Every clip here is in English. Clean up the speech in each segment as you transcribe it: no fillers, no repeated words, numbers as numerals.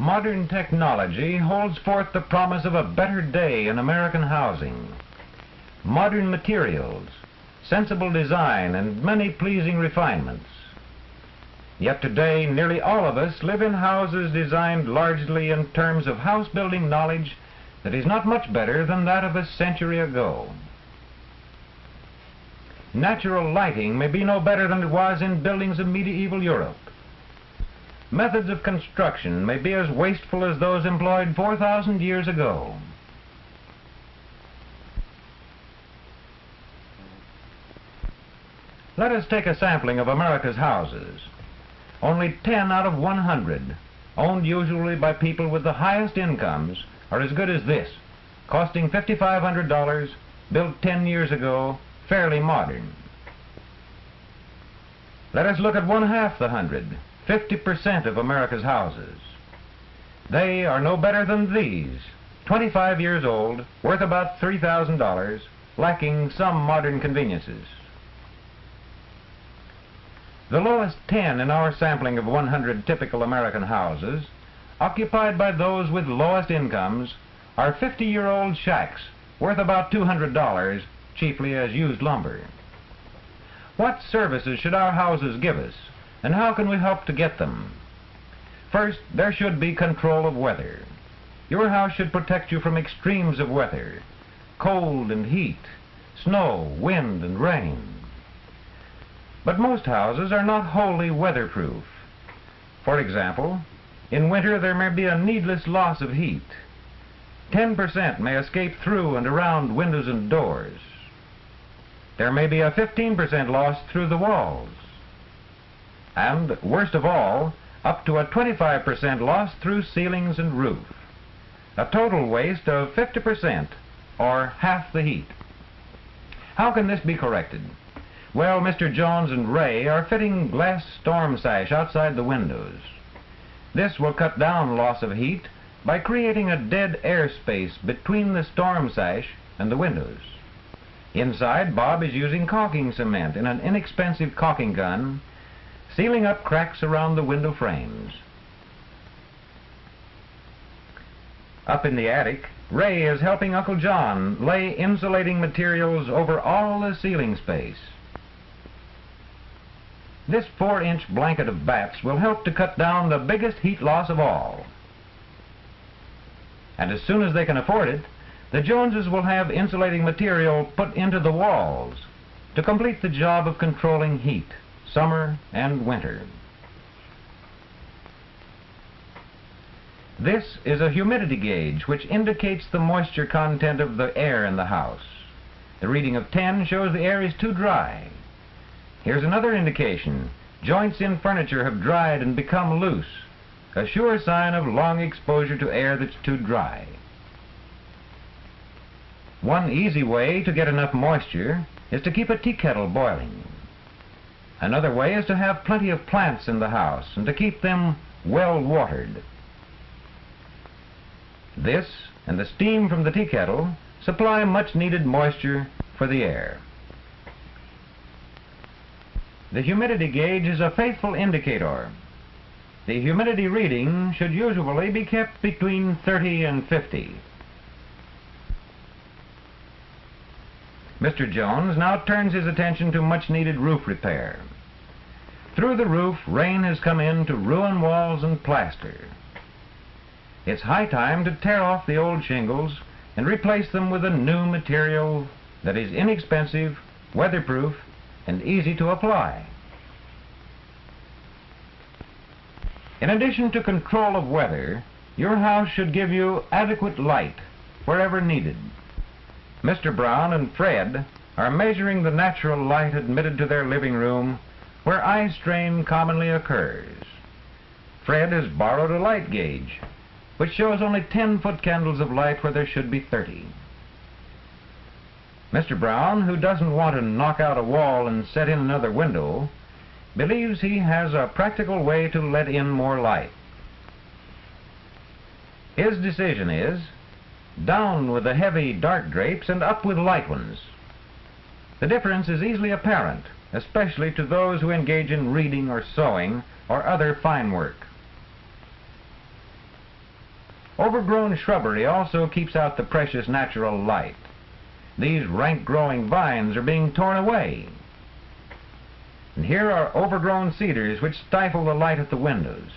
Modern technology holds forth the promise of a better day in American housing. Modern materials, sensible design, and many pleasing refinements. Yet today, nearly all of us live in houses designed largely in terms of house-building knowledge that is not much better than that of a century ago. Natural lighting may be no better than it was in buildings of medieval Europe. Methods of construction may be as wasteful as those employed 4,000 years ago. Let us take a sampling of America's houses. Only 10 out of 100, owned usually by people with the highest incomes, are as good as this, costing $5,500, built 10 years ago, fairly modern. Let us look at one half the 100, 50% of America's houses. They are no better than these, 25 years old, worth about $3,000, lacking some modern conveniences. The lowest 10 in our sampling of 100 typical American houses, occupied by those with lowest incomes, are 50-year-old shacks, worth about $200, chiefly as used lumber. What services should our houses give us, and how can we help to get them? First, there should be control of weather. Your house should protect you from extremes of weather, cold and heat, snow, wind, and rain. But most houses are not wholly weatherproof. For example, in winter there may be a needless loss of heat. 10% may escape through and around windows and doors. There may be a 15% loss through the walls. And, worst of all, up to a 25% loss through ceilings and roof. A total waste of 50%, or half the heat. How can this be corrected? Well, Mr. Jones and Ray are fitting glass storm sash outside the windows. This will cut down loss of heat by creating a dead air space between the storm sash and the windows. Inside, Bob is using caulking cement in an inexpensive caulking gun, sealing up cracks around the window frames. Up in the attic, Ray is helping Uncle John lay insulating materials over all the ceiling space. This 4-inch blanket of bats will help to cut down the biggest heat loss of all. And as soon as they can afford it, the Joneses will have insulating material put into the walls to complete the job of controlling heat, summer and winter. This is a humidity gauge which indicates the moisture content of the air in the house. The reading of 10 shows the air is too dry. Here's another indication. Joints in furniture have dried and become loose, a sure sign of long exposure to air that's too dry. One easy way to get enough moisture is to keep a tea kettle boiling. Another way is to have plenty of plants in the house and to keep them well watered. This and the steam from the tea kettle supply much needed moisture for the air. The humidity gauge is a faithful indicator. The humidity reading should usually be kept between 30 and 50. Mr. Jones now turns his attention to much-needed roof repair. Through the roof, rain has come in to ruin walls and plaster. It's high time to tear off the old shingles and replace them with a new material that is inexpensive, weatherproof, and easy to apply. In addition to control of weather, your house should give you adequate light wherever needed. Mr. Brown and Fred are measuring the natural light admitted to their living room where eye strain commonly occurs. Fred has borrowed a light gauge, which shows only 10 foot candles of light where there should be 30. Mr. Brown, who doesn't want to knock out a wall and set in another window, believes he has a practical way to let in more light. His decision is, down with the heavy dark drapes and up with light ones. The difference is easily apparent, especially to those who engage in reading or sewing or other fine work. Overgrown shrubbery also keeps out the precious natural light. These rank-growing vines are being torn away. And here are overgrown cedars which stifle the light at the windows.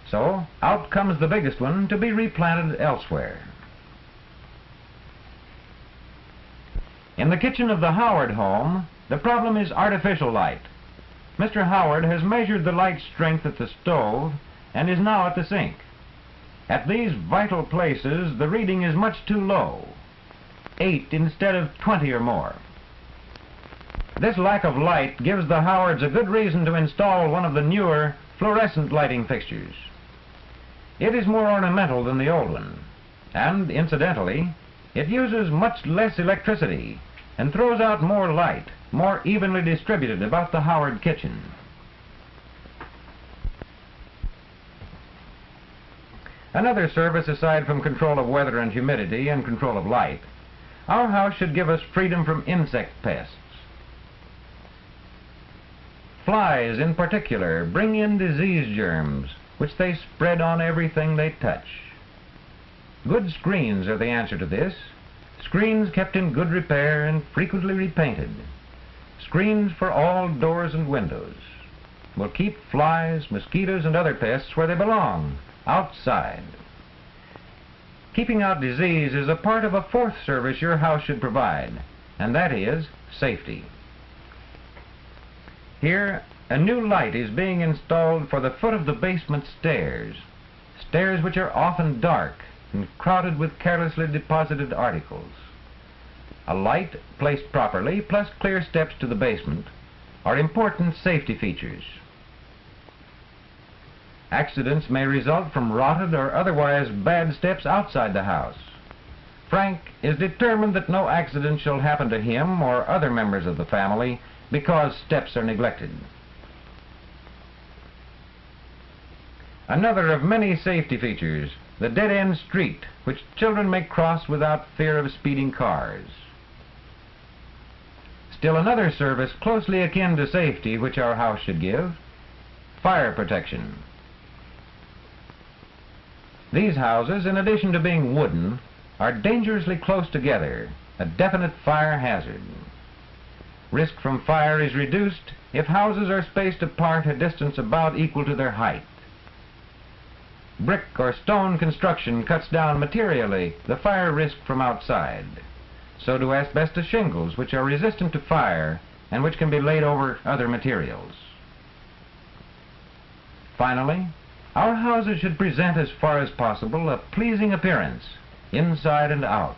So out comes the biggest one to be replanted elsewhere. In the kitchen of the Howard home, the problem is artificial light. Mr. Howard has measured the light strength at the stove and is now at the sink. At these vital places, the reading is much too low, 8 instead of 20 or more. This lack of light gives the Howards a good reason to install one of the newer fluorescent lighting fixtures. It is more ornamental than the old one, and incidentally, it uses much less electricity and throws out more light, more evenly distributed about the Howard kitchen. Another service aside from control of weather and humidity and control of light, our house should give us freedom from insect pests. Flies in particular bring in disease germs which they spread on everything they touch. Good screens are the answer to this. Screens kept in good repair and frequently repainted. Screens for all doors and windows will keep flies, mosquitoes, and other pests where they belong, outside. Keeping out disease is a part of a fourth service your house should provide, and that is safety. Here, a new light is being installed for the foot of the basement stairs, stairs which are often dark and crowded with carelessly deposited articles. A light placed properly, plus clear steps to the basement, are important safety features. Accidents may result from rotted or otherwise bad steps outside the house. Frank is determined that no accident shall happen to him or other members of the family because steps are neglected. Another of many safety features, the dead-end street, which children may cross without fear of speeding cars. Still another service closely akin to safety which our house should give, fire protection. These houses, in addition to being wooden, are dangerously close together, a definite fire hazard. Risk from fire is reduced if houses are spaced apart a distance about equal to their height. Brick or stone construction cuts down materially the fire risk from outside. So do asbestos shingles, which are resistant to fire and which can be laid over other materials. Finally, our houses should present as far as possible a pleasing appearance, inside and out.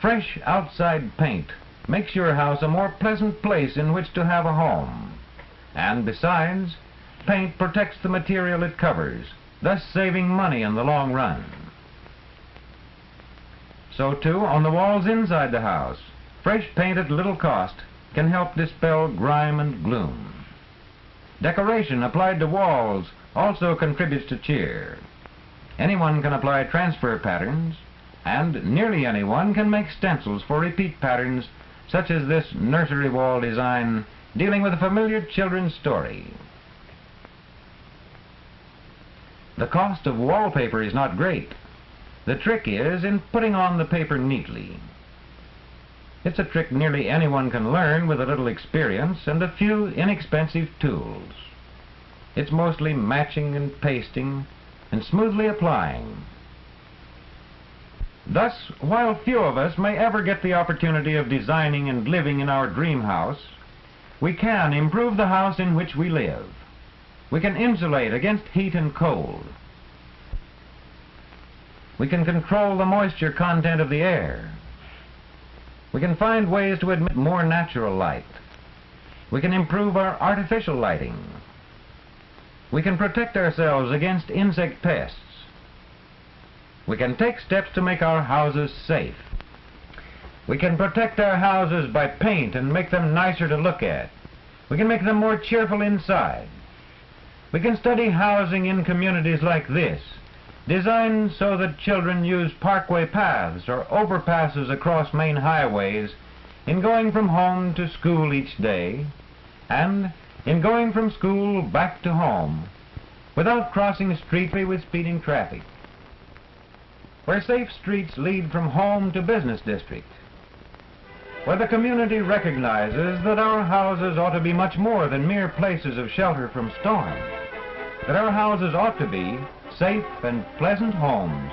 Fresh outside paint makes your house a more pleasant place in which to have a home. And besides, paint protects the material it covers, thus saving money in the long run. So too, on the walls inside the house, fresh paint at little cost can help dispel grime and gloom. Decoration applied to walls also contributes to cheer. Anyone can apply transfer patterns, and nearly anyone can make stencils for repeat patterns, such as this nursery wall design dealing with a familiar children's story. The cost of wallpaper is not great. The trick is in putting on the paper neatly. It's a trick nearly anyone can learn with a little experience and a few inexpensive tools. It's mostly matching and pasting and smoothly applying. Thus, while few of us may ever get the opportunity of designing and living in our dream house, we can improve the house in which we live. We can insulate against heat and cold. We can control the moisture content of the air. We can find ways to admit more natural light. We can improve our artificial lighting. We can protect ourselves against insect pests. We can take steps to make our houses safe. We can protect our houses by paint and make them nicer to look at. We can make them more cheerful inside. We can study housing in communities like this, designed so that children use parkway paths or overpasses across main highways in going from home to school each day, and in going from school back to home, without crossing streetly with speeding traffic, where safe streets lead from home to business district, where the community recognizes that our houses ought to be much more than mere places of shelter from storm, that our houses ought to be safe and pleasant homes